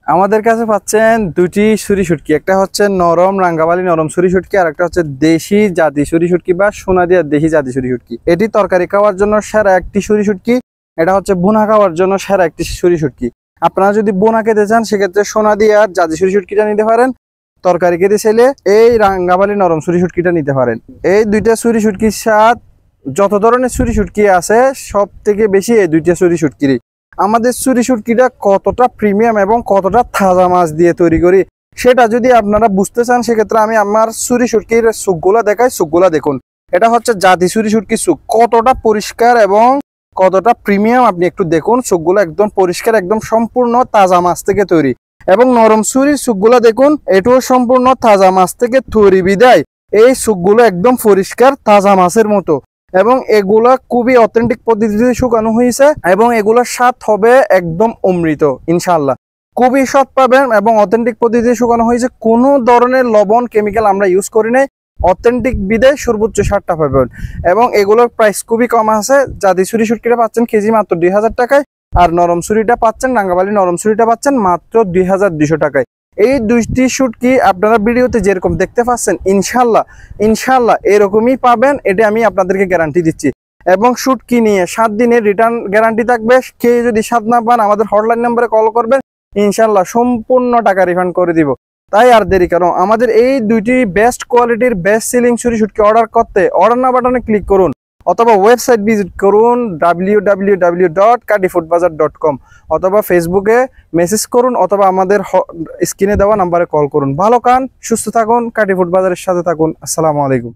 আমাদের কাছে পাচ্ছেন দুটি ছুরি শুটকি, একটা হচ্ছে নরম রাঙ্গাবালি নরম ছুরি শুটকি, আর একটা হচ্ছে দেশি জাতি ছুরি শুটকি বা সোনাদিয়া দেশি জাতি ছুরি শুটকি। এটি তরকারি খাওয়ার জন্য সেরা একটি ছুরি শুটকি, এটা হচ্ছে বোনা খাওয়ার জন্য সেরা একটি ছুরি শুটকি। আপনারা যদি বোনা খেতে চান সেক্ষেত্রে সোনাদিয়ার জাতি ছুরি শুটকিটা নিতে পারেন, তরকারি খেতে চাইলে এই রাঙ্গাবালি নরম ছুরি শুটকিটা নিতে পারেন। এই দুইটা ছুরি শুটকির স্বাদ যত ধরনের ছুরি শুটকি আছে সব থেকে বেশি এই দুইটা ছুরি শুটকিরই। আমাদের ছুরি শুটকিটা কতটা প্রিমিয়াম এবং কতটা তাজা মাছ দিয়ে তৈরি করি সেটা যদি আপনারা বুঝতে চান সেক্ষেত্রে আমি আমার ছুরি শুটকির চোখগুলা দেখাই। চোখগুলা দেখুন, এটা হচ্ছে জাতি ছুরি শুটকির চোখ, কতটা পরিষ্কার এবং কতটা প্রিমিয়াম আপনি একটু দেখুন। চোখগুলো একদম পরিষ্কার, একদম সম্পূর্ণ তাজা মাছ থেকে তৈরি। এবং নরম ছুরির চোখগুলা দেখুন, এটাও সম্পূর্ণ তাজা মাছ থেকে তৈরি বিদায় এই চোখগুলো একদম পরিষ্কার তাজা মাছের মতো। এবং এগুলা খুবই অথেন্টিক পদ্ধতিতে শুকানো হয়েছে এবং এগুলোর স্বাদ হবে একদম অমৃত ইনশাআল্লাহ। খুবই স্বাদ পাবেন এবং অথেন্টিক পদ্ধতিতে শুকানো হয়েছে, কোনো ধরনের লবণ কেমিক্যাল আমরা ইউজ করি নাই। অথেন্টিক বিদায় সর্বোচ্চ স্বাদটা পাবেন এবং এগুলোর প্রাইস খুবই কম আছে। জাতি ছুরি শুটকিটা পাচ্ছেন কেজি মাত্র 2000 টাকায়, আর নরম ছুরিটা পাচ্ছেন রাঙ্গাবালি নরম ছুরিটা পাচ্ছেন মাত্র 2200 টাকায়। এই দুইটি শুটকি আপনারা ভিডিওতে যেরকম দেখতে পাচ্ছেন ইনশাল্লাহ এরকমই পাবেন, এটা আমি আপনাদেরকে গ্যারান্টি দিচ্ছি। এবং শুটকি নিয়ে 7 দিনের রিটার্ন গ্যারান্টি থাকবে। কেউ যদি স্বাদ না পান আমাদের হটলাইন নাম্বারে কল করবেন, ইনশাল্লাহ সম্পূর্ণ টাকা রিফান্ড করে দিব। তাই আর দেরি কেন, আমাদের এই দুইটি বেস্ট কোয়ালিটির বেস্ট সেলিং ছুরি শুটকি অর্ডার করতে অর্ডার নাও বাটনে ক্লিক করুন অথবা ওয়েবসাইট ভিজিট করুন www.katifoodbazar.com, অথবা ফেসবুকে মেসেজ করুন অথবা আমাদের স্ক্রিনে দেওয়া নাম্বারে কল করুন। ভালো খান, সুস্থ থাকুন, কাটি ফুড বাজারের সাথে থাকুন। আসসালামু আলাইকুম।